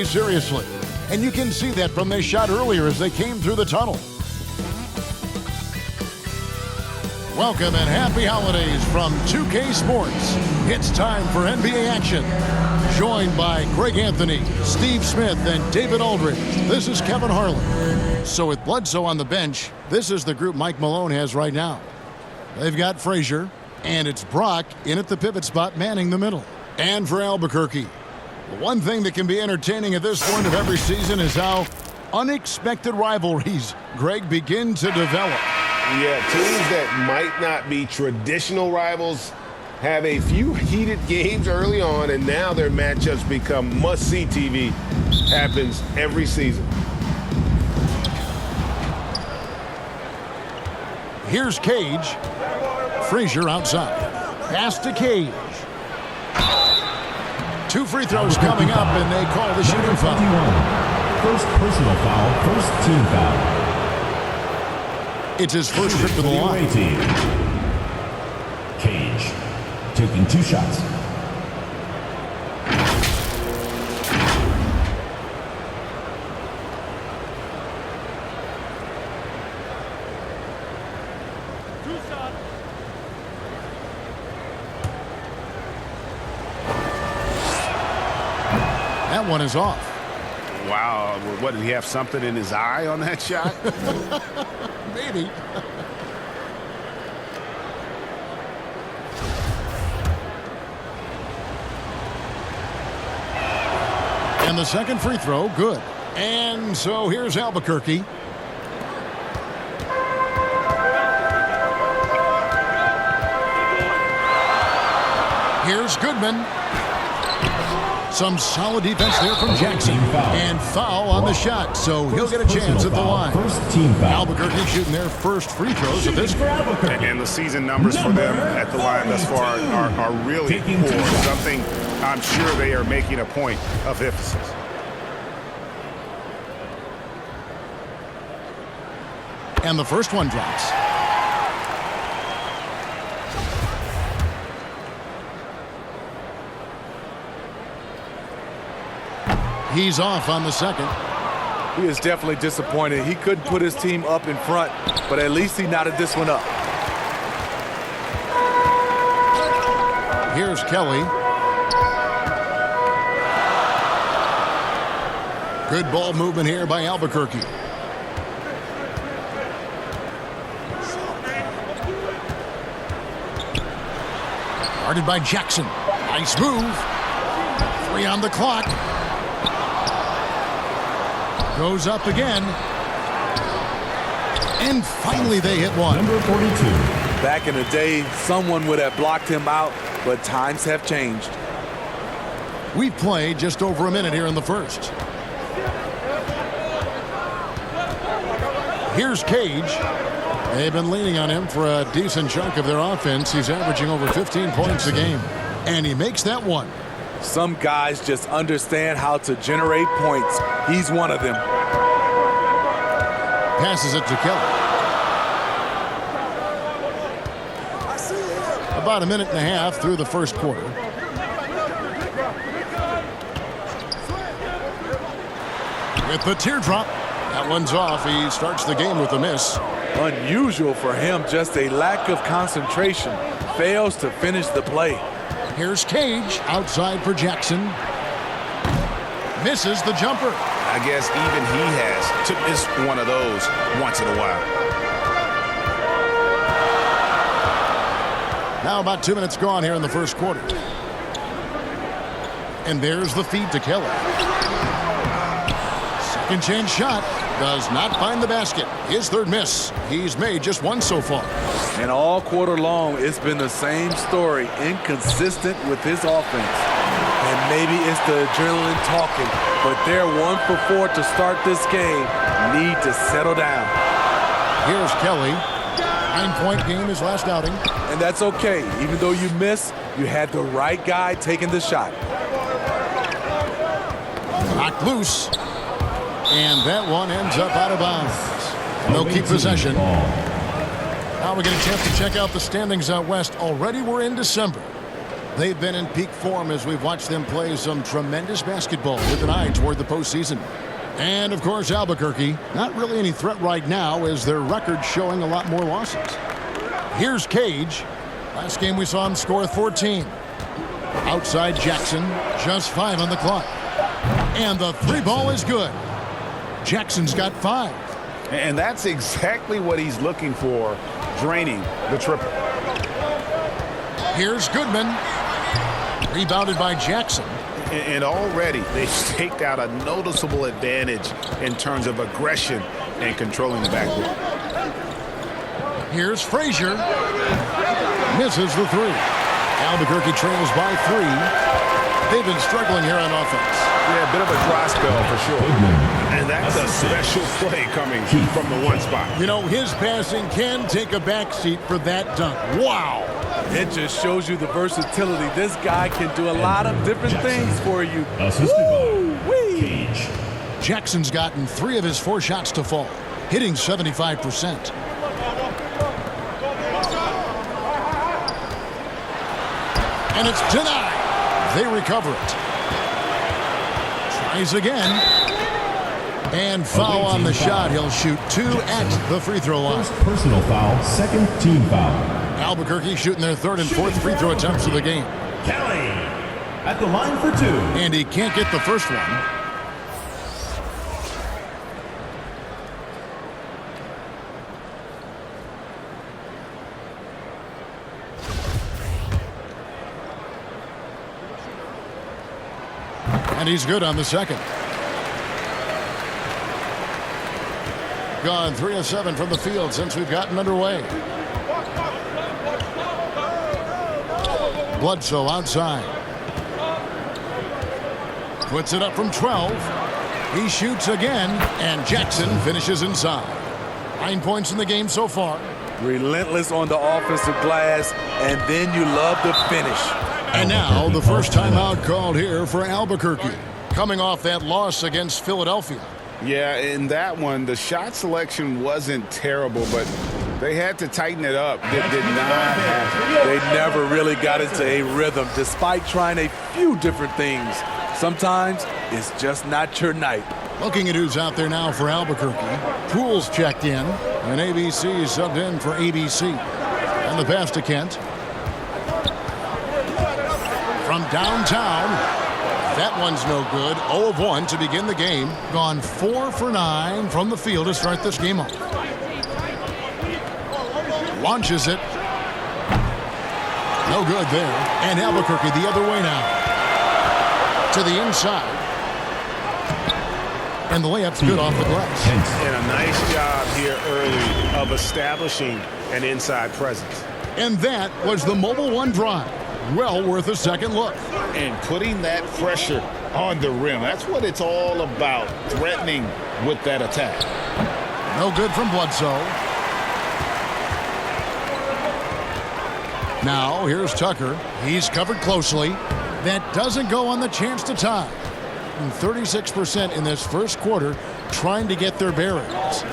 seriously. And you can see that from their shot earlier as they came through the tunnel. Welcome and happy holidays from 2K Sports. It's time for NBA action. Joined by Greg Anthony, Steve Smith, and David Aldridge, this is Kevin Harlan. So with Bledsoe on the bench, this is the group Mike Malone has right now. They've got Frazier, and it's Brock in at the pivot spot manning the middle. And for Albuquerque, one thing that can be entertaining at this point of every season is how unexpected rivalries, Greg, begin to develop. Yeah, teams that might not be traditional rivals have a few heated games early on, and now their matchups become must-see TV. Happens every season. Here's Cage. Frazier outside. Pass to Cage. 2 free throws coming up, and they call the shooting foul. First personal foul, first team foul. It's his first trip to the line. Cage taking 2 shots. That one is off. Wow, what, did he have something in his eye on that shot? Maybe. And the second free throw, good. And so here's Albuquerque. Here's Goodman. Some solid defense there from Jackson. And foul on the shot, so he'll get a chance at the line. Albuquerque shooting their first free throws of this game. And the season numbers for them at the line thus far are really poor. Something I'm sure they are making a point of emphasis. And the first one drops. He's off on the second. He is definitely disappointed. He couldn't put his team up in front, but at least he knotted this one up. Here's Kelly. Good ball movement here by Albuquerque. Guarded by Jackson. Nice move. 3 on the clock. Goes up again. And finally they hit one. Number 42. Back in the day, someone would have blocked him out, but times have changed. We've played just over a minute here in the first. Here's Cage. They've been leaning on him for a decent chunk of their offense. He's averaging over 15 points a game. And he makes that one. Some guys just understand how to generate points. He's one of them. Passes it to Kelly. About a minute and a half through the first quarter. With the teardrop. That one's off. He starts the game with a miss. Unusual for him, just a lack of concentration. Fails to finish the play. Here's Cage outside for Jackson. Misses the jumper. I guess even he has to miss one of those once in a while. Now about 2 minutes gone here in the first quarter. And there's the feed to Kelly. Second chance shot. Does not find the basket. His third miss. He's made just one so far. And all quarter long, it's been the same story. Inconsistent with his offense. And maybe it's the adrenaline talking, but they're 1 for 4 to start this game. Need to settle down. Here's Kelly. 9-point game his last outing. And that's okay. Even though you miss, you had the right guy taking the shot. Knocked loose. And that one ends up out of bounds. They'll keep possession. Now we get a chance to check out the standings out west. Already we're in December. They've been in peak form as we've watched them play some tremendous basketball with an eye toward the postseason. And, of course, Albuquerque, not really any threat right now as their record showing a lot more losses. Here's Cage. Last game we saw him score 14. Outside Jackson, just 5 on the clock. And the three ball is good. Jackson's got 5. And that's exactly what he's looking for, draining the triple. Here's Goodman. Rebounded by Jackson. And already they've staked out a noticeable advantage in terms of aggression and controlling the backcourt. Here's Frazier. Misses the 3. Albuquerque trails by 3. They've been struggling here on offense. Yeah, a bit of a dry spell for sure. And that's a special play coming from the one spot. You know, his passing can take a backseat for that dunk. Wow. It just shows you the versatility. This guy can do a lot of different things for you. Woo-wee. Jackson's gotten 3 of his 4 shots to fall, hitting 75%. And it's denied. They recover it. Tries again. And foul on the shot. He'll shoot 2 at the free throw line. First personal foul, second team foul. Albuquerque shooting their 3rd and 4th free throw attempts of the game. Kelly at the line for 2. And he can't get the first one. And he's good on the second. Gone 3 of 7 from the field since we've gotten underway. Bledsoe outside. Puts it up from 12. He shoots again, and Jackson finishes inside. 9 points in the game so far. Relentless on the offensive glass, and then you love the finish. And now the first timeout called here for Albuquerque, coming off that loss against Philadelphia. Yeah, in that one, the shot selection wasn't terrible, but they had to tighten it up. It did not happen. They never really got into a rhythm, despite trying a few different things. Sometimes it's just not your night. Looking at who's out there now for Albuquerque. Poole's checked in, and ABC is subbed in for ABC. And the pass to Kent. From downtown, that one's no good. 0 of 1 to begin the game. Gone 4 for 9 from the field to start this game off. Launches it. No good there. And Albuquerque the other way now. To the inside. And the layup's good off the glass. And a nice job here early of establishing an inside presence. And that was the Mobile One drive. Well worth a second look. And putting that pressure on the rim. That's what it's all about, threatening with that attack. No good from Bledsoe. Now, here's Tucker. He's covered closely. That doesn't go on the chance to tie. And 36% in this first quarter trying to get their bearings.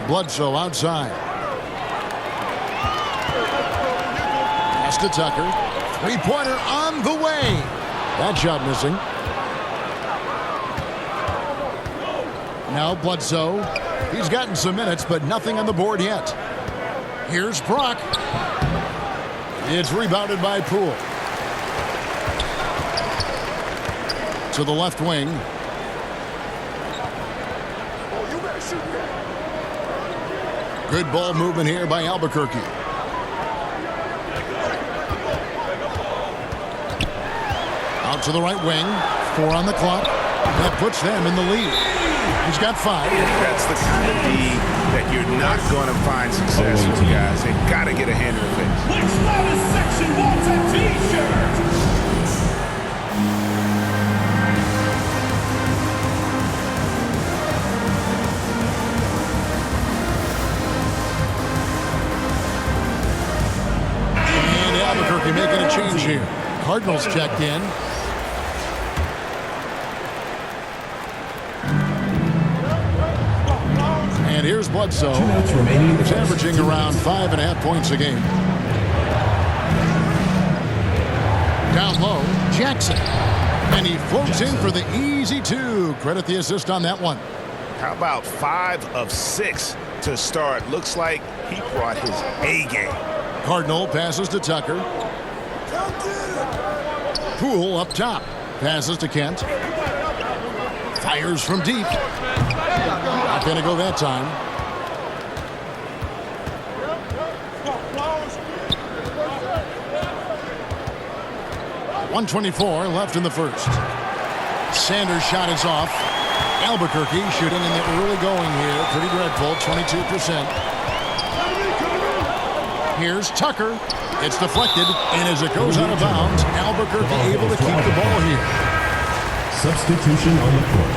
Bledsoe outside. Pass to Tucker. Three-pointer on the way. That shot missing. Now Bledsoe. He's gotten some minutes, but nothing on the board yet. Here's Brock. It's rebounded by Poole. To the left wing. Good ball movement here by Albuquerque. Out to the right wing. 4 on the clock. That puts them in the lead. He's got 5. That's the kind of D that you're not going to find success with, guys. They got to get a hand in the face. Next latest section wants a T-shirt. And Albuquerque making a change here. Cardinals checked in. And here's Bledsoe. 2 minutes remaining. He's averaging around 5.5 points a game. Down low, Jackson. And he floats in for the easy two. Credit the assist on that one. How about 5 of 6 to start? Looks like he brought his A game. Cardinal passes to Tucker. Poole up top. Passes to Kent. Fires from deep. Not going to go that time. .124 left in the first. Sanders' shot is off. Albuquerque shooting in the early going here. Pretty dreadful, 22%. Here's Tucker. It's deflected, and as it goes out of bounds, Albuquerque able to keep the ball here. Substitution on the court.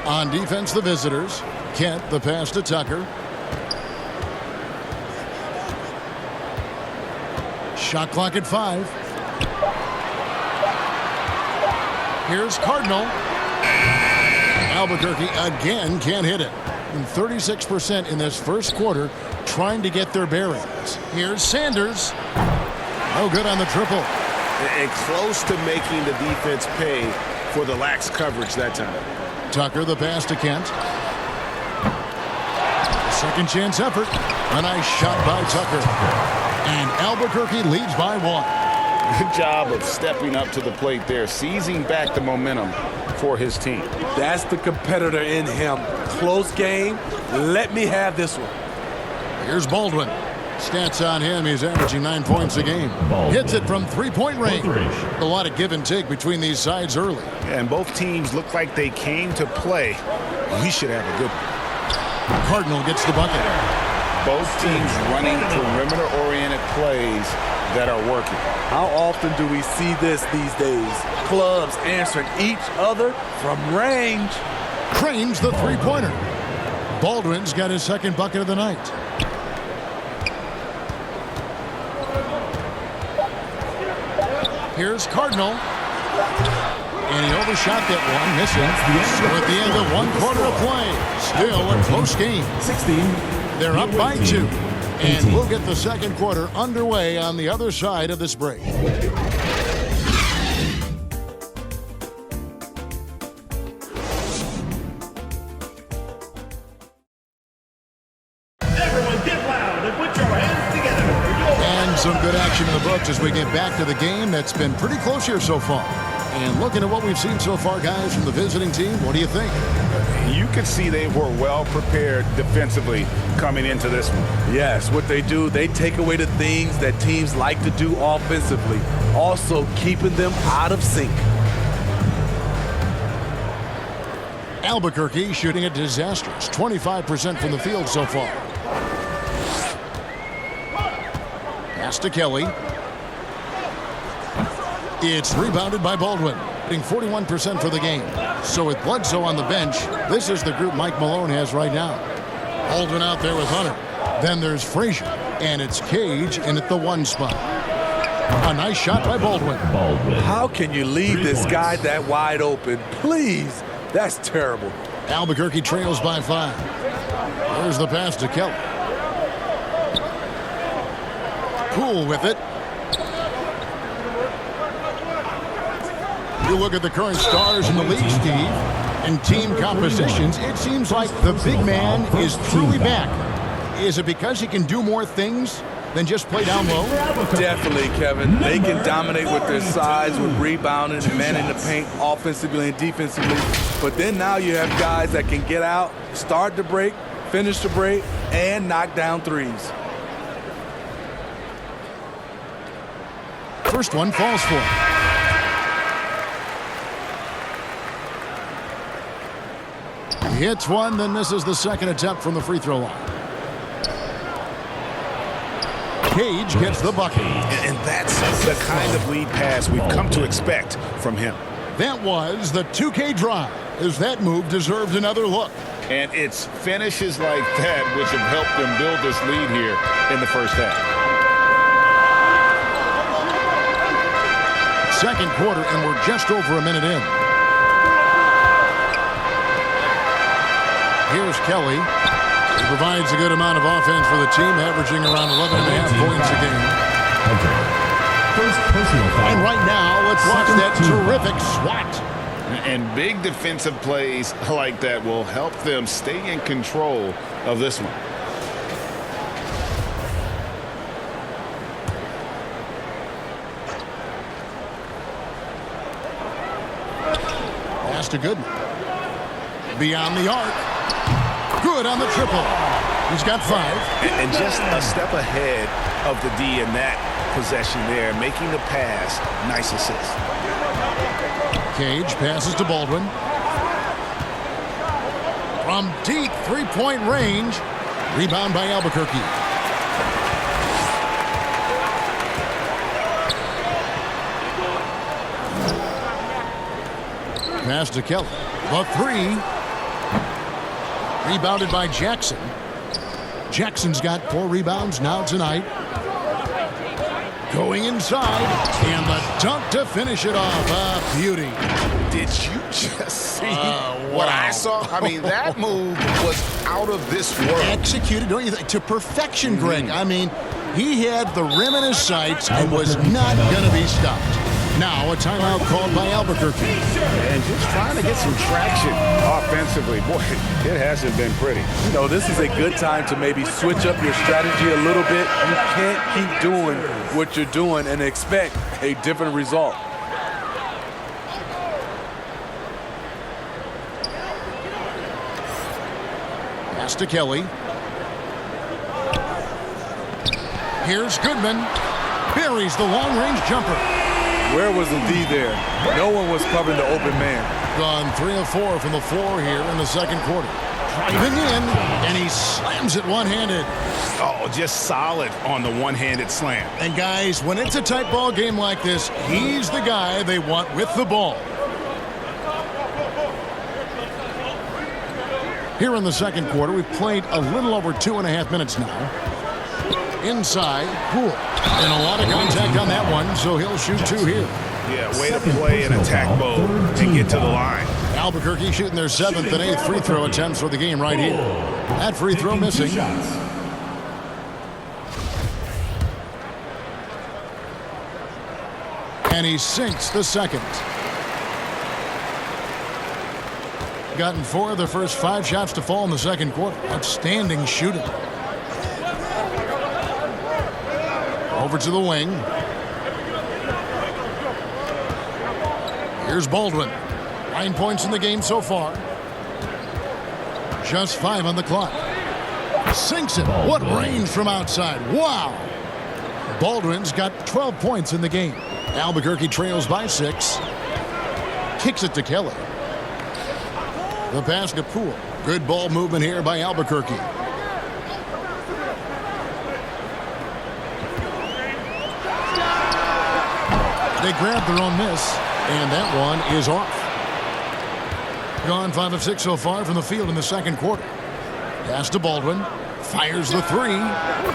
On defense, the visitors. Kent, the pass to Tucker. Shot clock at 5. Here's Cardinal. Albuquerque again can't hit it. And 36% in this first quarter trying to get their bearings. Here's Sanders. No good on the triple. And close to making the defense pay for the lax coverage that time. Tucker, the pass to Kent. Second chance effort. A nice shot by Tucker. And Albuquerque leads by 1. Good job of stepping up to the plate there, seizing back the momentum for his team. That's the competitor in him. Close game. Let me have this one. Here's Baldwin. Stats on him, he's averaging 9 points a game. Hits it from three-point range. A lot of give and take between these sides early. And both teams look like they came to play. We should have a good one. Cardinal gets the bucket. Both teams running perimeter-oriented plays that are working. How often do we see this these days? Clubs answering each other from range. Cranes the three-pointer. Baldwin's got his second bucket of the night. Here's Cardinal. And he overshot that one, missing. So at the end of 1 quarter of play, still a close game. 16. They're up by 2. And we'll get the second quarter underway on the other side of this break. Everyone get loud and put your hands together for your... And some good action in the books as we get back to the game that's been pretty close here so far. And looking at what we've seen so far, guys, from the visiting team, what do you think? You could see they were well prepared defensively coming into this one. Yes, what they do, they take away the things that teams like to do offensively, also keeping them out of sync. Albuquerque shooting a disastrous 25% from the field so far. Pass to Kelly. It's rebounded by Baldwin, hitting 41% for the game. So with Bledsoe on the bench, this is the group Mike Malone has right now. Baldwin out there with Hunter. Then there's Frazier, and it's Cage in at the 1 spot. A nice shot by Baldwin. How can you leave this guy that wide open? Please, that's terrible. Albuquerque trails by 5. There's the pass to Kelly. Poole with it. You look at the current stars in the league, Steve, and team compositions, it seems like the big man is truly back. Is it because he can do more things than just play down low? Definitely, Kevin. They can dominate with their size, with rebounding and manning the paint offensively and defensively. But then now you have guys that can get out, start the break, finish the break, and knock down threes. First one falls for him. He hits one, then misses the second attempt from the free throw line. Cage gets the bucket. And that's the kind of lead pass we've come to expect from him. That was the 2K drive, as that move deserved another look. And it's finishes like that which have helped them build this lead here in the first half. Second quarter, and we're just over a minute in. Here's Kelly. He provides a good amount of offense for the team, averaging around 11.5 points a game. First personal foul. And right now, let's watch that terrific swat. And big defensive plays like that will help them stay in control of this one. Pass to Gooden. Beyond the arc. Good on the triple. He's got 5. And just a step ahead of the D in that possession there, making the pass. Nice assist. Cage passes to Baldwin. From deep three-point range. Rebound by Albuquerque. Pass to Kelly. The 3. Rebounded by Jackson. Jackson's got 4 rebounds now tonight. Going inside. And the dunk to finish it off. A beauty. Did you just see what I saw? I mean, that move was out of this world. Executed, don't you think, to perfection, Greg. I mean, he had the rim in his sights and was not going to be stopped. Now a timeout called by Albuquerque. And just trying to get some traction offensively. Boy, it hasn't been pretty. You know, this is a good time to maybe switch up your strategy a little bit. You can't keep doing what you're doing and expect a different result. Pass to Kelly. Here's Goodman. Buries the long-range jumper. Where was the D there? No one was covering the open man. Gone 3 of 4 from the floor here in the second quarter. Driving in, and he slams it one-handed. Oh, just solid on the one-handed slam. And guys, when it's a tight ball game like this, he's the guy they want with the ball. Here in the second quarter, we've played a little over 2.5 minutes now. Inside, Poole. And a lot of contact on that one, so he'll shoot 2 here. Yeah, way to play in attack mode and get to the line. Albuquerque shooting their 7th and 8th free throw attempts for the game right here. That free throw missing. And he sinks the second. Gotten 4 of the first 5 shots to fall in the second quarter. Outstanding shooting. Over to the wing. Here's Baldwin. 9 points in the game so far. Just 5 on the clock. Sinks it. What range from outside. Wow. Baldwin's got 12 points in the game. Albuquerque trails by 6. Kicks it to Kelly. The pass to Poole. Good ball movement here by Albuquerque. They grabbed their own miss, and that one is off. Gone 5 of 6 so far from the field in the second quarter. Pass to Baldwin. Fires the 3.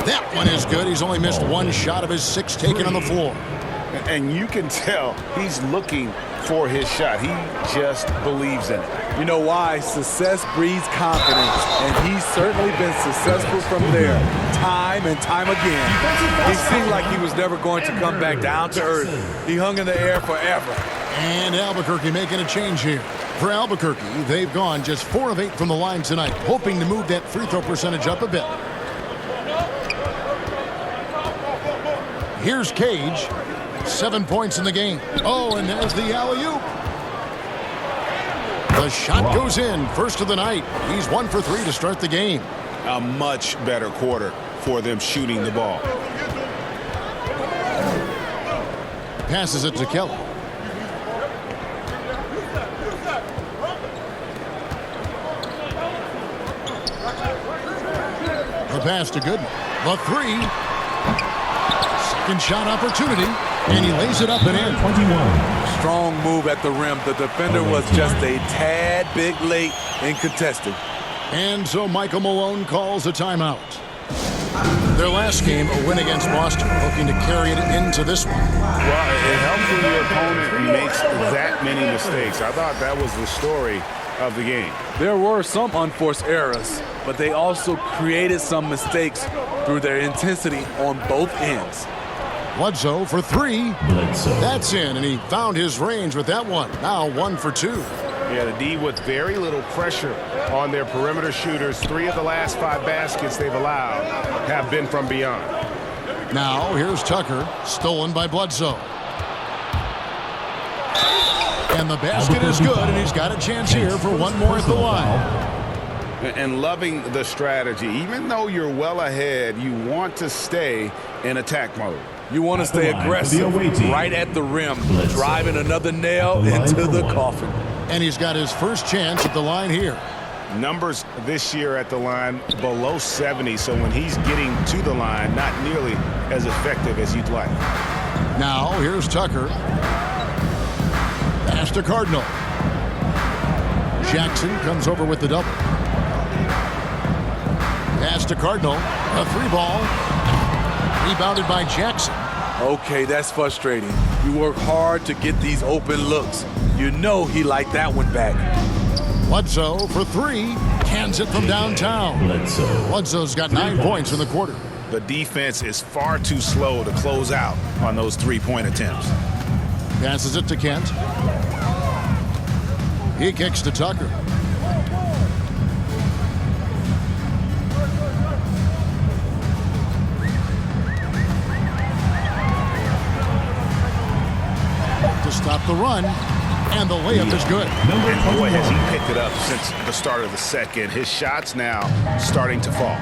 That one is good. He's only missed 1 shot of his 6 taken on the floor. And you can tell he's looking for his shot. He just believes in it. You know why? Success breeds confidence, and he's certainly been successful from there time and time again. He seemed like he was never going to come back down to earth. He hung in the air forever. And Albuquerque making a change here. For Albuquerque, they've gone just 4 of 8 from the line tonight, hoping to move that free throw percentage up a bit. Here's Cage. 7 points in the game. Oh, and there's the alley-oop. The shot goes in. First of the night. He's 1 for 3 to start the game. A much better quarter for them shooting the ball. Passes it to Kelly. The pass to Gooden. The 3. Second shot opportunity. And he lays it up and in. 21. Strong move at the rim. The defender was just a tad bit late in contesting. And so Michael Malone calls a timeout. Their last game, a win against Boston, looking to carry it into this one. Well, it helps when your opponent makes that many mistakes. I thought that was the story of the game. There were some unforced errors, but they also created some mistakes through their intensity on both ends. Bledsoe for three. Bledsoe. That's in, and he found his range with that one. Now 1 for 2. Yeah, the D with very little pressure on their perimeter shooters. 3 of the last 5 baskets they've allowed have been from beyond. Now here's Tucker, stolen by Bledsoe. And the basket is good, and he's got a chance here for one more at the line. And loving the strategy. Even though you're well ahead, you want to stay in attack mode. You want to stay aggressive right at the rim, driving another nail into the coffin. And he's got his first chance at the line here. Numbers this year at the line below 70, so when he's getting to the line, not nearly as effective as you'd like. Now here's Tucker. Pass to Cardinal. Jackson comes over with the double. Pass to Cardinal. A 3-ball. Rebounded by Jackson. Okay, that's frustrating. You work hard to get these open looks. You know he liked that one back. Bledsoe for 3. Cans it from downtown. Bledsoe's got 9 points in the quarter. The defense is far too slow to close out on those 3-point attempts. Passes it to Kent. He kicks to Tucker. To stop the run, and the layup is good. And boy, has he picked it up since the start of the second. His shots now starting to fall.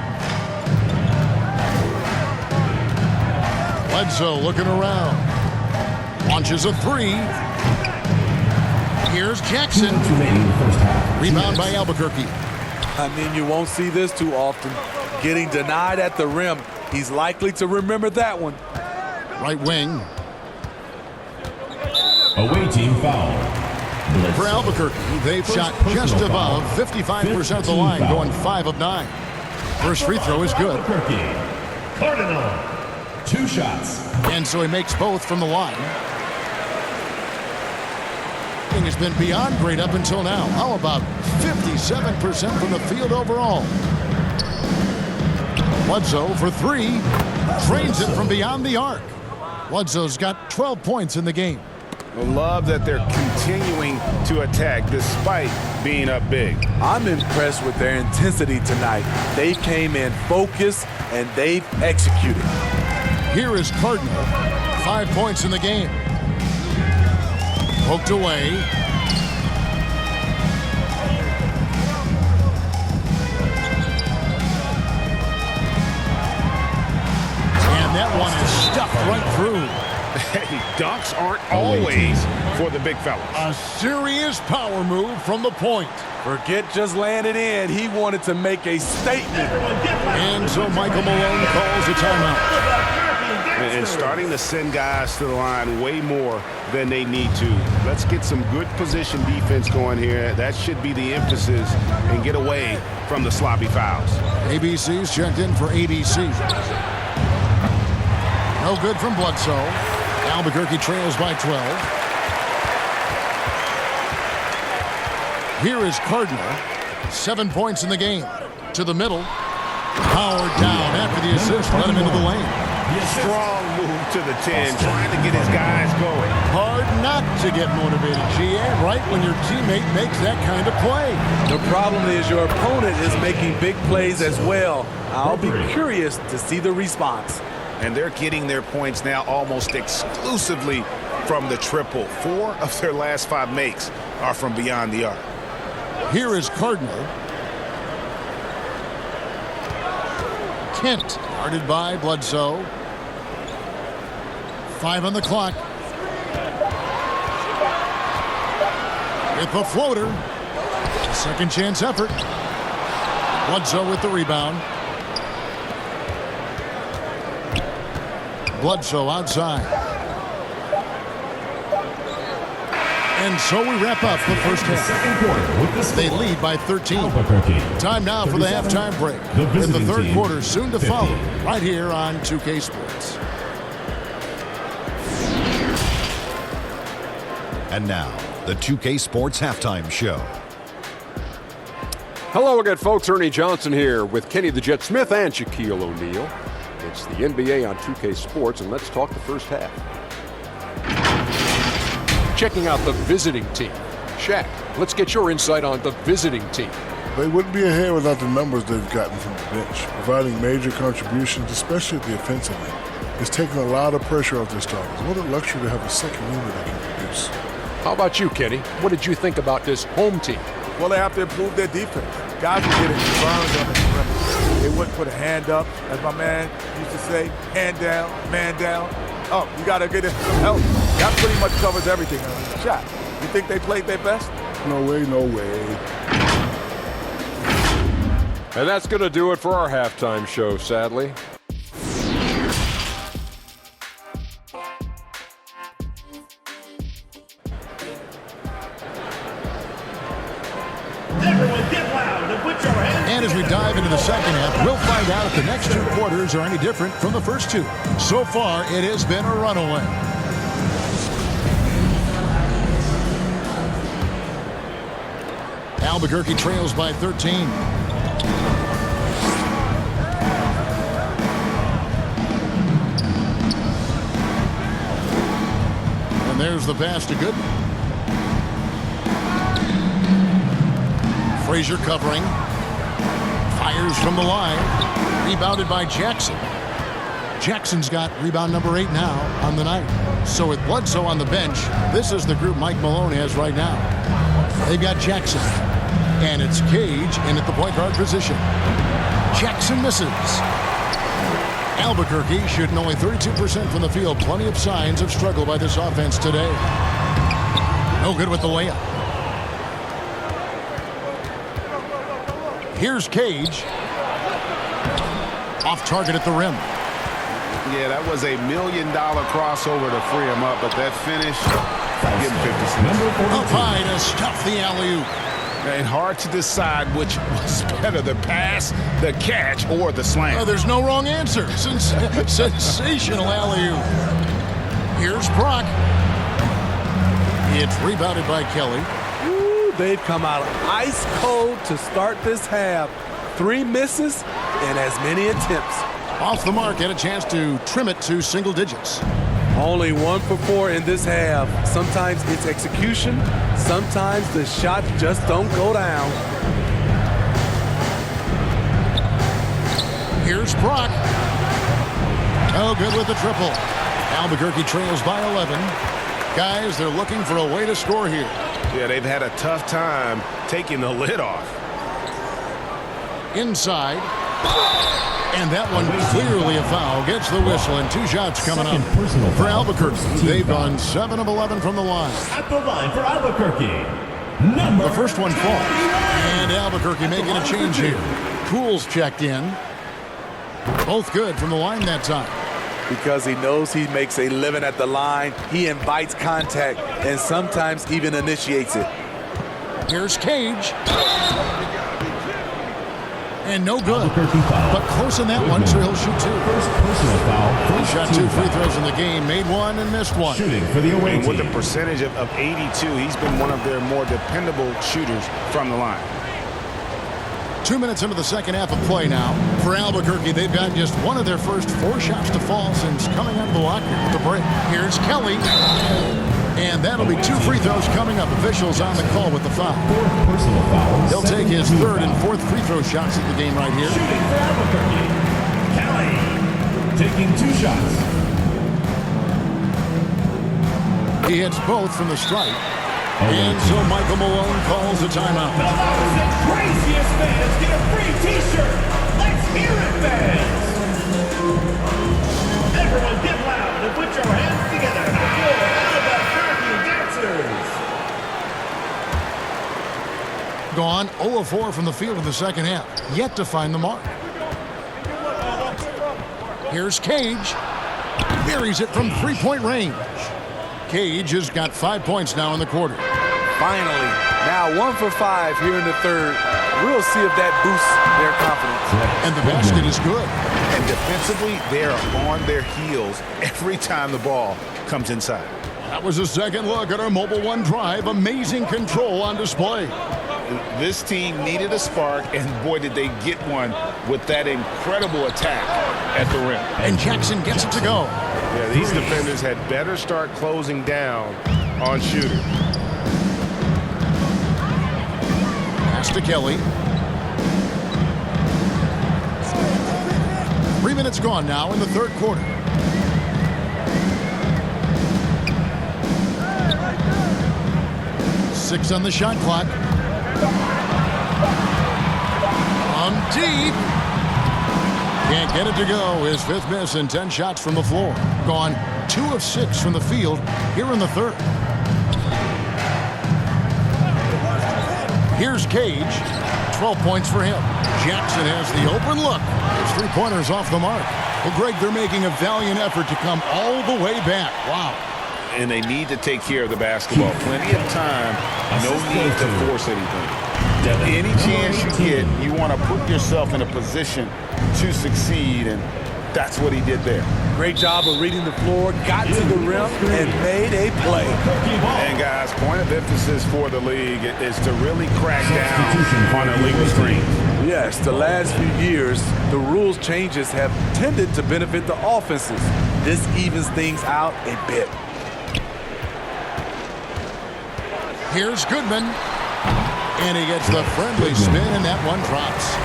Bledsoe looking around. Launches a 3. Here's Jackson. Rebound by Albuquerque. I mean, you won't see this too often. Getting denied at the rim. He's likely to remember that one. Right wing. Away team foul. For Albuquerque, they've shot just above 55% of the line, going 5 of 9. First free throw is good. Albuquerque. Cardinal. 2 shots. And so he makes both from the line. Has been beyond great up until now. How about 57% from the field overall? Bledsoe for 3. Drains it from beyond the arc. Bledsoe's got 12 points in the game. I love that they're continuing to attack despite being up big. I'm impressed with their intensity tonight. They came in focused and they've executed. Here is Cardinal. 5 points in the game. Poked away. And that one is stuffed right through. Hey, dunks aren't always for the big fellas. A serious power move from the point. Forget just laying it in. He wanted to make a statement. And so Michael Malone calls a timeout. And starting to send guys to the line way more than they need to. Let's get some good position defense going here. That should be the emphasis, and get away from the sloppy fouls. ABC's checked in for ABC. No good from Bledsoe. Albuquerque trails by 12. Here is Cardinal. 7 points in the game. To the middle. Powered down after the assist. Let him into the lane. Strong move to the 10, trying to get his guys going. Hard not to get motivated, GA, right when your teammate makes that kind of play. The problem is your opponent is making big plays as well. I'll be curious to see the response. And they're getting their points now almost exclusively from the triple. 4 of their last 5 makes are from beyond the arc. Here is Cardinal. Kent, guarded by Bledsoe. 5 on the clock. With the floater. Second chance effort. Bledsoe with the rebound. Bledsoe outside. And so we wrap up the first half. They lead by 13. Time now for the halftime break. In the third quarter, soon to follow, right here on 2K Sports. And now, the 2K Sports Halftime Show. Hello again, folks. Ernie Johnson here with Kenny the Jet Smith and Shaquille O'Neal. It's the NBA on 2K Sports, and let's talk the first half. Checking out the visiting team. Shaq, let's get your insight on the visiting team. They wouldn't be ahead without the numbers they've gotten from the bench, providing major contributions, especially at the offensive end. It's taken a lot of pressure off their starters. What a luxury to have a second unit that can produce. How about you, Kenny? What did you think about this home team? Well, they have to improve their defense. Guys would get it burned on the perimeter. They wouldn't put a hand up, as my man used to say, hand down, man down. Oh, you got to get some help. That pretty much covers everything. Shot. You think they played their best? No way, no way. And that's going to do it for our halftime show, sadly. Everyone get loud and put your hands And as we dive into the second half, we'll find out if the next two quarters are any different from the first two. So far, it has been a runaway. Albuquerque trails by 13. And there's the pass to Gooden. Frazier covering. Fires from the line. Rebounded by Jackson. Jackson's got rebound number 8 now on the night. So with Bledsoe on the bench, this is the group Mike Malone has right now. They've got Jackson. And it's Cage in at the point guard position. Jackson misses. Albuquerque shooting only 32% from the field. Plenty of signs of struggle by this offense today. No good with the layup. Here's Cage. Off target at the rim. Yeah, that was $1 million crossover to free him up, but that finish, give him 50 cents. Up high to stuff the alley-oop. And hard to decide which was better, the pass, the catch, or the slam. Oh, there's no wrong answer. Sensational alley-oop. Here's Brock. It's rebounded by Kelly. Ooh, they've come out ice cold to start this half. 3 misses and as many attempts. Off the mark, had a chance to trim it to single digits. Only 1 for 4 in this half. Sometimes it's execution. Sometimes the shots just don't go down. Here's Brock. Oh, good with the triple. Albuquerque trails by 11. Guys, they're looking for a way to score here. Yeah, they've had a tough time taking the lid off. Inside. And that one clearly a foul. Gets the whistle, and 2 shots coming up for Albuquerque. They've gone 7 of 11 from the line. At the line for Albuquerque, The first one falls. And Albuquerque making a change here. Poole's checked in. Both good from the line that time. Because he knows he makes a living at the line, he invites contact and sometimes even initiates it. Here's Cage. And no good. But close in that one, so he'll shoot 2. First personal foul. He shot 2 free throws in the game, made 1 and missed 1. Shooting for the away And with team. a percentage of 82, he's been one of their more dependable shooters from the line. 2 minutes into the second half of play now. For Albuquerque, they've got just one of their first 4 shots to fall since coming out of the locker room with the break. Here's Kelly. And that'll be 2 free throws coming up. Officials on the call with the foul. Fourth personal foul. He'll take his 3rd and 4th free throw shots of the game right here. Shooting for Albuquerque, Kelly taking 2 shots. He hits both from the stripe. And so Michael Malone calls a timeout. The loudest, craziest fans get a free T-shirt. Let's hear it, fans. Everyone get loud and put your hands together for your Albuquerque dancers. Gone 0 of 4 from the field in the second half. Yet to find the mark. Here's Cage. Buries it from 3-point range. Cage has got 5 points now in the quarter. Finally, now 1 for 5 here in the third. We'll see if that boosts their confidence. And the basket is good. And defensively, they're on their heels every time the ball comes inside. That was a second look at our Mobile One drive. Amazing control on display. this team needed a spark, and boy, did they get one with that incredible attack at the rim. And Jackson gets it to go. Yeah, these defenders had better start closing down on shooters. Pass to Kelly. 3 minutes gone now in the third quarter. Six on the shot clock. From deep. Can't get it to go. His fifth miss and 10 shots from the floor. Gone 2 of 6 from the field here in the third. Here's Cage. 12 points for him. Jackson has the open look. His three-pointers off the mark. Well, Greg, they're making a valiant effort to come all the way back. Wow. And they need to take care of the basketball. Plenty of time. No need to force anything. Any chance you get, you want to put yourself in a position to succeed, and that's what he did there. Great job of reading the floor, got to the rim, and made a play. And guys, point of emphasis for the league is to really crack down on illegal screens. Yes, the last few years, the rules changes have tended to benefit the offenses. This evens things out a bit. Here's Goodman. And he gets the friendly spin, and that one drops.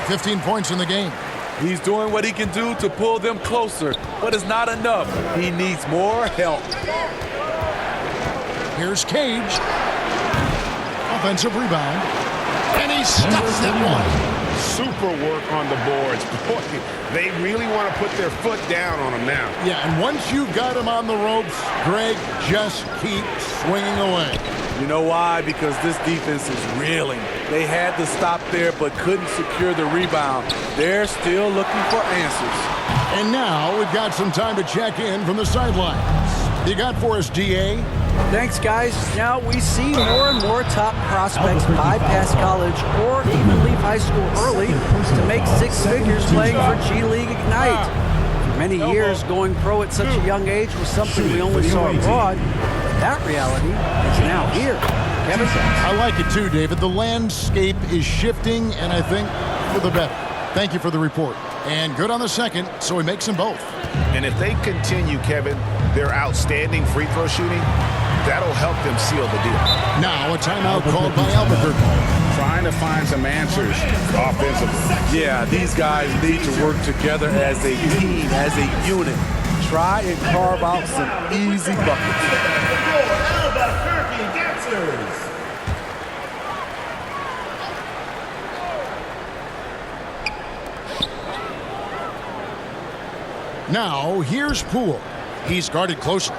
15 points in the game. He's doing what he can do to pull them closer, but it's not enough. He needs more help. Here's Cage. Offensive rebound. And he stuffs that one. Super work on the boards. Boy, they really want to put their foot down on him now. Yeah, and once you've got him on the ropes, Greg, just keep swinging away. You know why? Because this defense is reeling. They had to stop there but couldn't secure the rebound. They're still looking for answers. And now we've got some time to check in from the sidelines. You got for us, DA? Thanks, guys. Now we see more and more top prospects bypass college or even leave high school early to make six figures playing for G League Ignite. For many years, going pro at such a young age was something we only saw abroad. That reality is now here. Kevin? I like it too, David. The landscape is shifting, and I think for the better. Thank you for the report. And good on the second, so he makes them both. And if they continue, Kevin, their outstanding free throw shooting, that'll help them seal the deal. Now a timeout called by Albuquerque. Trying to find some answers offensively. Yeah, these guys need to work together as a team, as a unit. Try and carve out some easy buckets. Albuquerque dancers. Now here's Poole. He's guarded closely.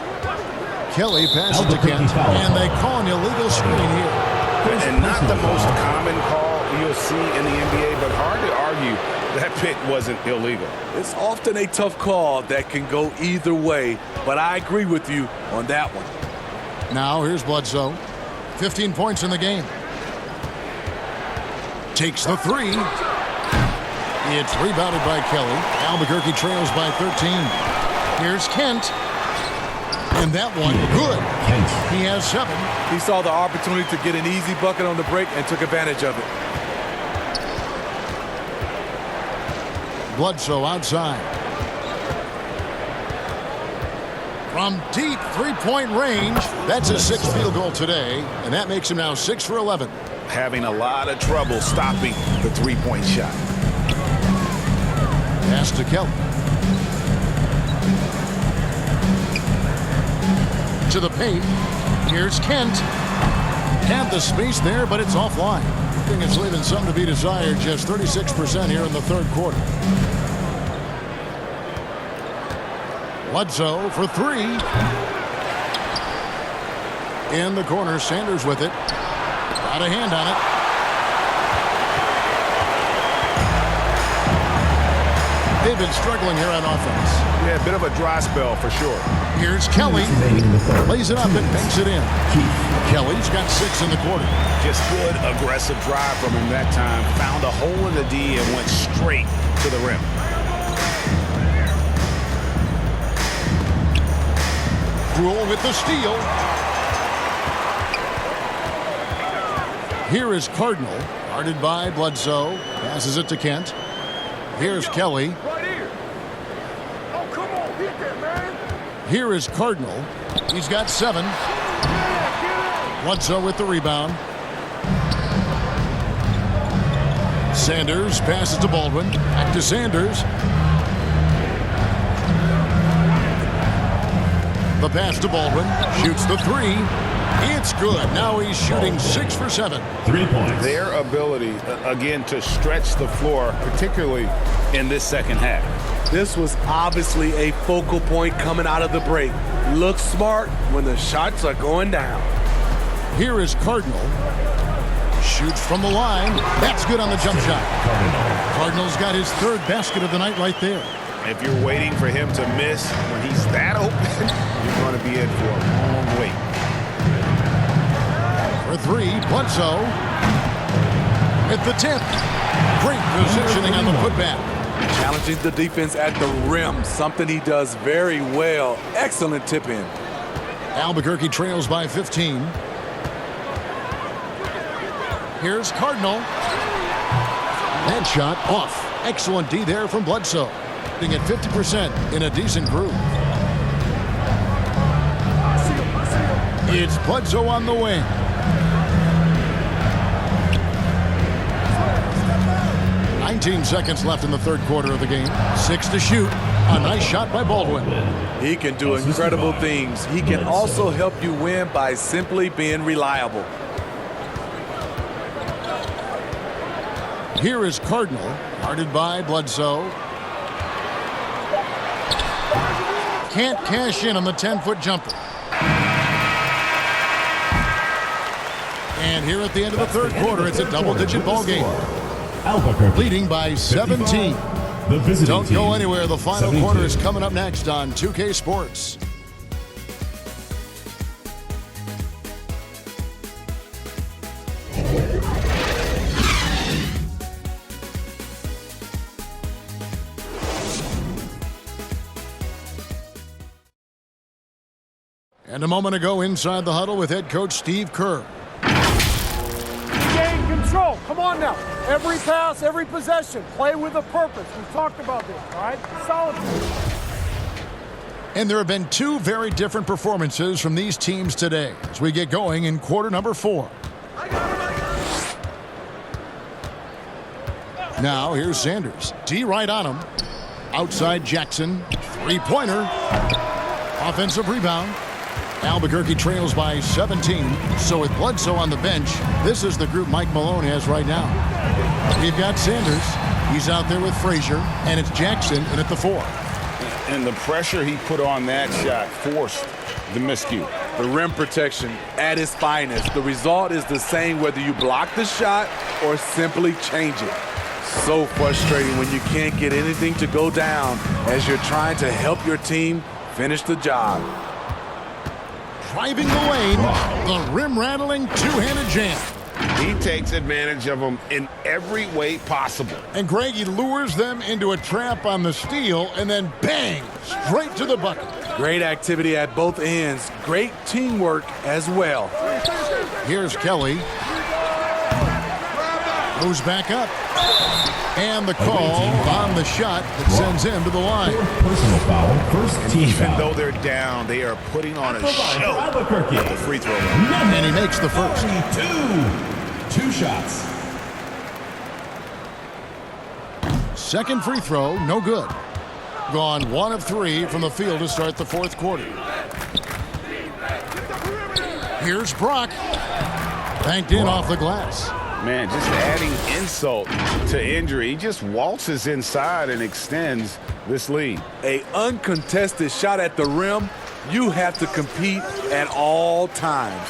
Kelly passes to Kent, and they call an illegal screen here. And not the most common call you'll see in the NBA, but hard to argue that pick wasn't illegal. It's often a tough call that can go either way, but I agree with you on that one. Now here's Bledsoe. 15 points in the game. Takes the three. It's rebounded by Kelly. Albuquerque trails by 13. Here's Kent. And that one, good. He has 7. He saw the opportunity to get an easy bucket on the break and took advantage of it. Bledsoe outside. From deep three-point range, that's his 6th field goal today, and that makes him now 6 for 11. Having a lot of trouble stopping the three-point shot. Pass to Kelly. To the paint. Here's Kent. Had the space there, but it's offline. I think it's leaving some to be desired. Just 36% here in the third quarter. Bledsoe for 3. In the corner, Sanders with it. Got a hand on it. They've been struggling here on offense. Yeah, a bit of a dry spell for sure. Here's Kelly. Lays it up and banks it in. Kelly's got 6 in the quarter. Just good, aggressive drive from him that time. Found a hole in the D and went straight to the rim. Rule with the steal. Here is Cardinal, guarded by Bledsoe. Passes it to Kent. Here's Kelly. Right here. Oh, come on, hit that, man. Here is Cardinal. He's got 7. Bledsoe with the rebound. Sanders passes to Baldwin. Back to Sanders. The pass to Baldwin. Shoots the 3. It's good. Now he's shooting 6 for 7. 3 points. Their ability, again, to stretch the floor, particularly in this second half. This was obviously a focal point coming out of the break. Look smart when the shots are going down. Here is Cardinal. Shoots from the line. That's good on the jump shot. Cardinal's got his 3rd basket of the night right there. If you're waiting for him to miss when he's that open, you're going to be in for a long wait. For 3, Bledsoe. At the tip. Great positioning on the putback. Challenging the defense at the rim, something he does very well. Excellent tip in. Albuquerque trails by 15. Here's Cardinal. That shot off. Excellent D there from Bledsoe. Hitting at 50% in a decent groove. It's Bledsoe on the wing. "19 seconds left in the 3rd quarter of the game. 6 to shoot. A nice shot by Baldwin. He can do incredible things. He can also help you win by simply being reliable. Here is Cardinal, guarded by Bledsoe. Can't cash in on the 10-foot jumper. And here at the end of the 3rd quarter, it's a double-digit ball game. Albuquerque Leading by 17. The visiting Don't go team, anywhere. The final 72. quarter is coming up next on 2K Sports. And a moment ago inside the huddle with head coach Steve Kerr. Gain control. Come on now. Every pass, every possession. Play with a purpose. We've talked about this, all right? Solid. And there have been 2 very different performances from these teams today as we get going in quarter number 4. Now here's Sanders. D right on him. Outside Jackson. 3-pointer. Offensive rebound. Albuquerque trails by 17. So with Bledsoe on the bench, this is the group Mike Malone has right now. We've got Sanders. He's out there with Frazier. And it's Jackson in at the 4. And the pressure he put on that shot forced the miscue. The rim protection at its finest. The result is the same whether you block the shot or simply change it. So frustrating when you can't get anything to go down as you're trying to help your team finish the job. Driving the lane, the rim-rattling 2-handed jam. He takes advantage of them in every way possible. And Greg, he lures them into a trap on the steal, and then bang, straight to the bucket. Great activity at both ends. Great teamwork as well. Here's Kelly. Moves back up. And the call on the shot that sends him to the line. Personal foul, first team Even foul. though they're down, they are putting on a show. Albuquerque. The free throw line. And he makes the first. 2 shots. Second free throw, no good. Gone 1 of 3 from the field to start the 4th quarter. Here's Brock. Banked in off the glass. Man, just adding insult to injury. He just waltzes inside and extends this lead. A uncontested shot at the rim, you have to compete at all times.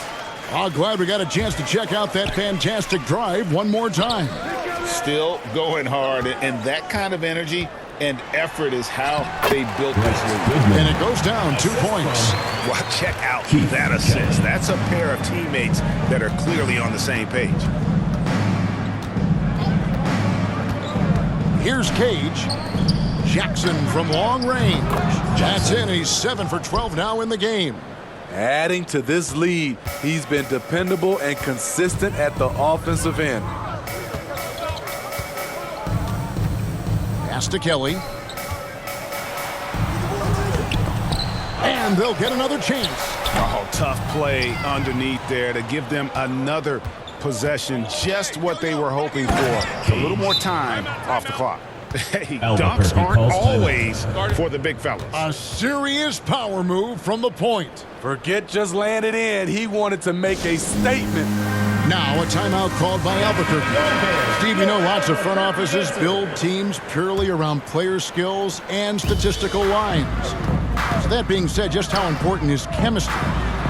Oh, glad we got a chance to check out that fantastic drive one more time. Still going hard, and that kind of energy and effort is how they built this league. And it goes down 2 points. Well, check out that assist. That's a pair of teammates that are clearly on the same page. Here's Cage. Jackson from long range. That's in. He's 7 for 12 now in the game. Adding to this lead, he's been dependable and consistent at the offensive end. Pass to Kelly. And they'll get another chance. Oh, tough play underneath there to give them another possession, just what they were hoping for. A little more time off the clock. Hey, dunks aren't always for the big fellas. A serious power move from the point. Forget just laying it in. He wanted to make a statement. Now a timeout called by Albuquerque. Steve, you know lots of front offices build teams purely around player skills and statistical lines. So that being said, just how important is chemistry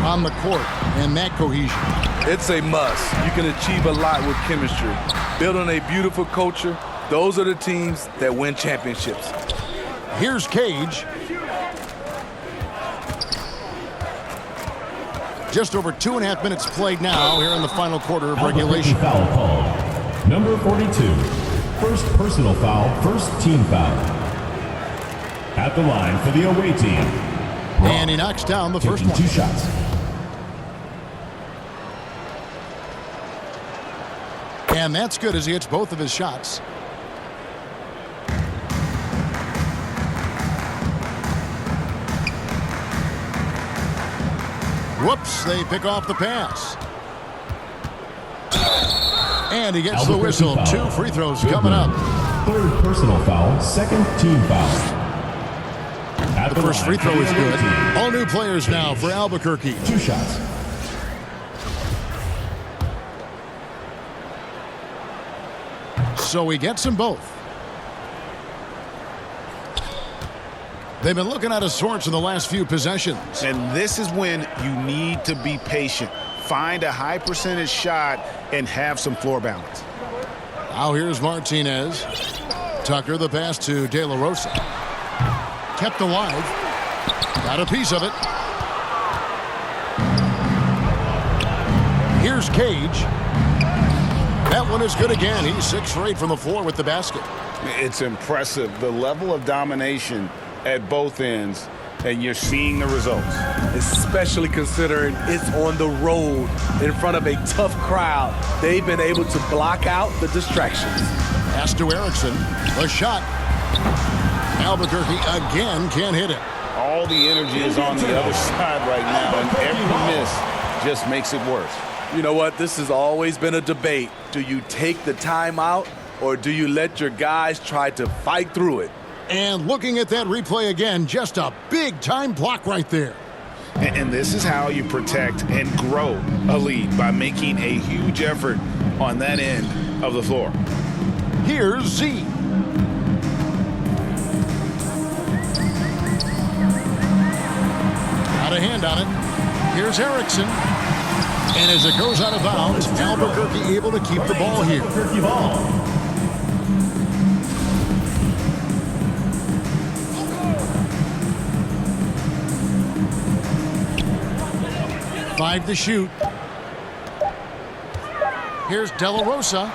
on the court and that cohesion? It's a must. You can achieve a lot with chemistry. Building a beautiful culture, those are the teams that win championships. Here's Cage. Just over 2.5 minutes played now here in the final quarter of regulation. Foul call. Number 42. First personal foul, first team foul. At the line for the away team. And he knocks down the first one. 2 shots. And that's good as he hits both of his shots. Whoops, they pick off the pass. And he gets the whistle. 2 free throws coming up. Third personal foul, second team foul. At The first free line throw for is the good. away team. All new players now for Albuquerque. 2 shots. So he gets them both. They've been looking out of sorts in the last few possessions. And this is when you need to be patient. Find a high percentage shot and have some floor balance. Now here's Martinez. Tucker, the pass to De La Rosa. Kept alive. Got a piece of it. Here's Cage. That one is good again. He's 6 for 8 from the floor with the basket. It's impressive, the level of domination at both ends, and you're seeing the results. Especially considering it's on the road in front of a tough crowd. They've been able to block out the distractions. Pass to Erickson. The shot. Albuquerque again can't hit it. All the energy is on the other side right now, and every miss just makes it worse. You know what? This has always been a debate. Do you take the timeout or do you let your guys try to fight through it? And looking at that replay again, just a big-time block right there. And this is how you protect and grow a lead, by making a huge effort on that end of the floor. Here's Z. Got a hand on it. Here's Erickson. And as it goes out of bounds, Albuquerque able to keep the ball here. Albuquerque ball. Five to shoot. Here's De La Rosa.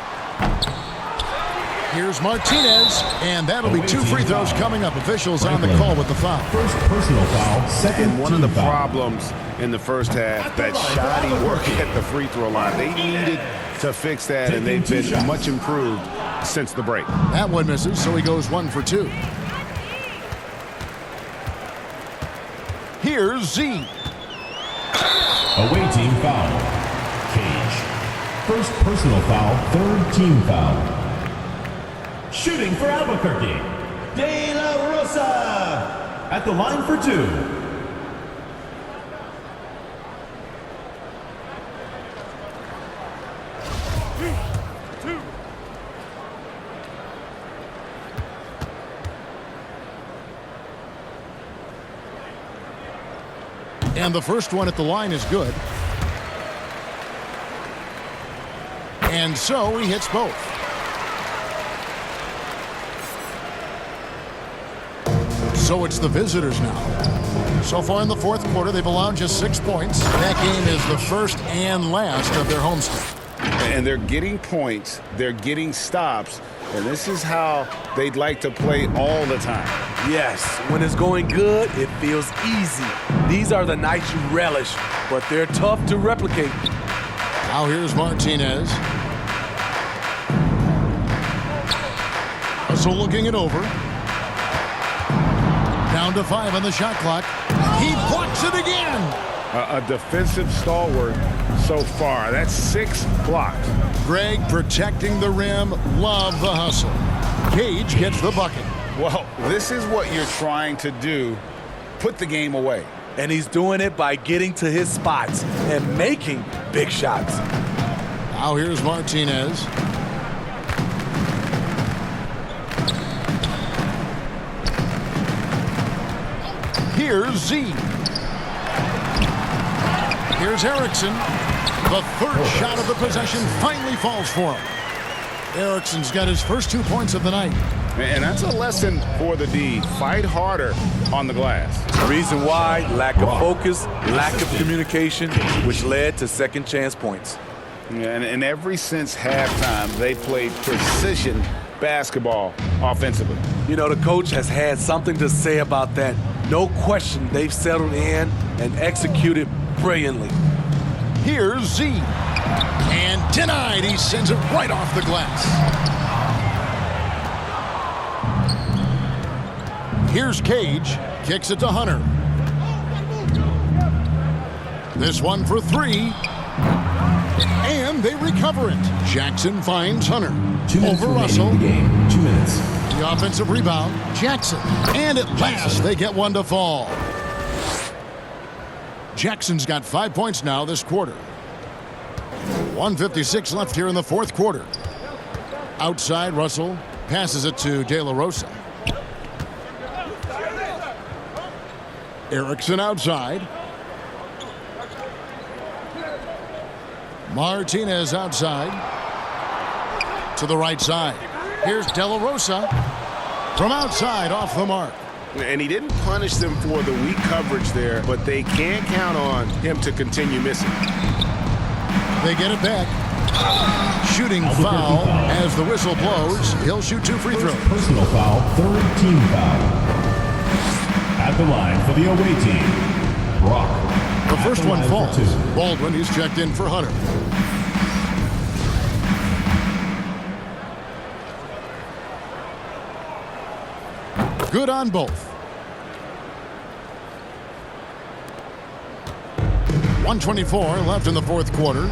Here's Martinez. And that'll be 2 free throws coming up. Officials on the call with the foul. First personal foul, second And one of the team foul. problems in the first half, that shoddy work at the free throw line. They needed to fix that, and they've been much improved since the break. That one misses, so he goes 1 for 2. Here's Z. Away team foul. Cage. First personal foul, third team foul. Shooting for Albuquerque. De La Rosa. At the line for 2. And the first one at the line is good. And so he hits both. So it's the visitors now. So far in the fourth quarter, they've allowed just 6 points. That game is the first and last of their homestand. And they're getting points, they're getting stops, and this is how they'd like to play all the time. Yes, when it's going good, it feels easy. These are the nights you relish, but they're tough to replicate. Now here's Martinez. Russell looking it over. Down to 5 on the shot clock. He blocks it again. A defensive stalwart so far. That's 6 blocks. Greg protecting the rim. Love the hustle. Cage gets the bucket. Well, this is what you're trying to do. Put the game away. And he's doing it by getting to his spots and making big shots. Now here's Martinez. Here's Z. Here's Erickson. The third shot of the possession finally falls for him. Erickson's got his first 2 points of the night. And that's a lesson for the D. Fight harder on the glass. Reason why, lack of focus, lack of communication, which led to second chance points. And ever since halftime, they played precision basketball offensively. You know, the coach has had something to say about that. No question, they've settled in and executed brilliantly. Here's Z. And denied. He sends it right off the glass. Here's Cage. Kicks it to Hunter. This one for 3. And they recover it. Jackson finds Hunter. 2 minutes over remaining Russell. in the game. 2 minutes. The offensive rebound. Jackson. And at last they get one to fall. Jackson's got 5 points now this quarter. 1:56 left here in the fourth quarter. Outside, Russell passes it to De La Rosa. Erickson outside. Martinez outside. To the right side. Here's De La Rosa. From outside, off the mark. And he didn't punish them for the weak coverage there, but they can't count on him to continue missing. They get it back. Shooting foul as the whistle blows. He'll shoot 2 free throws. Personal foul, third team foul. At the line for the away team, Brock. The first one falls. 2. Baldwin, he's checked in for Hunter. Good on both. 1:24 left in the fourth quarter.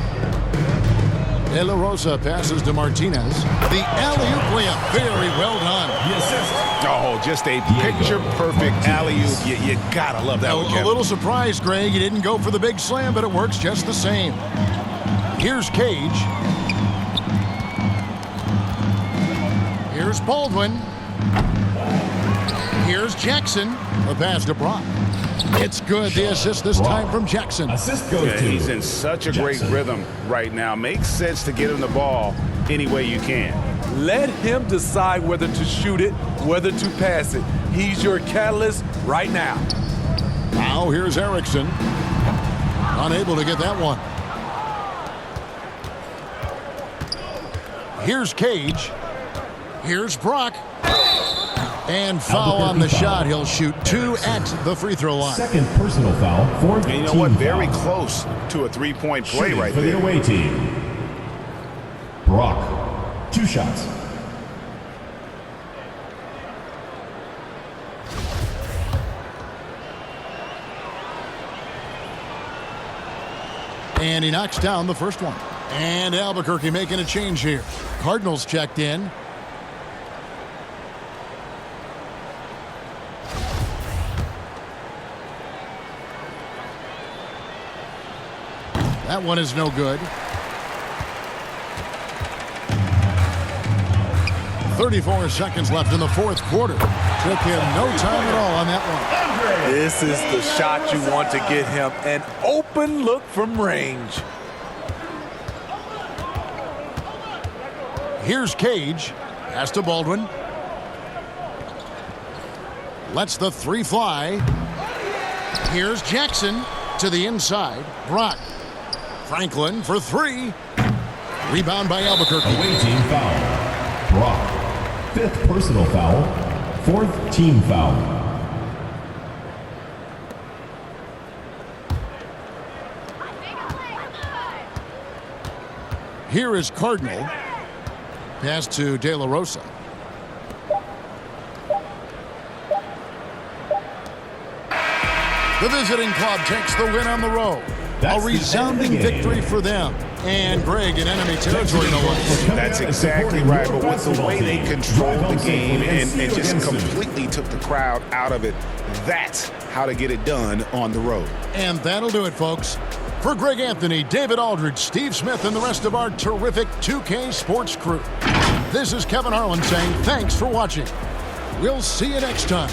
De La Rosa passes to Martinez. The alley-oop layup, very well done. The assist. Oh, just a picture-perfect alley-oop. You gotta love that one, A Kevin. little surprised, Greg. He didn't go for the big slam, but it works just the same. Here's Cage. Here's Baldwin. Here's Jackson. The pass to Brock. It's good. The assist this time from Jackson. Assist goes Yeah, to he's in such a great Jackson. rhythm right now. Makes sense to get him the ball any way you can. Let him decide whether to shoot it, whether to pass it. He's your catalyst right now. Now here's Erickson. Unable to get that one. Here's Cage. Here's Brock. And foul on the shot. He'll shoot 2 at the free throw line. Second personal foul, fourth And you know team what? Very foul. close to a three-point play Shooting right for there. the away team, Brock. 2 shots. And he knocks down the first one. And Albuquerque making a change here. Cardinals checked in. That one is no good. 34 seconds left in the fourth quarter. Took him no time at all on that one. This is the shot you want to get him. An open look from range. Here's Cage. Pass to Baldwin. Lets the 3 fly. Here's Jackson to the inside. Brock. Franklin for 3. Rebound by Albuquerque. Away team foul. Brock. 5th personal foul. 4th team foul. Here is Cardinal. Pass to De La Rosa. The visiting club takes the win on the road. A resounding victory for them. And Greg in enemy territory, no less. That's exactly right. But with the way they controlled the game and just completely took the crowd out of it, that's how to get it done on the road. And that'll do it, folks. For Greg Anthony, David Aldridge, Steve Smith, and the rest of our terrific 2K Sports crew, this is Kevin Harlan saying thanks for watching. We'll see you next time.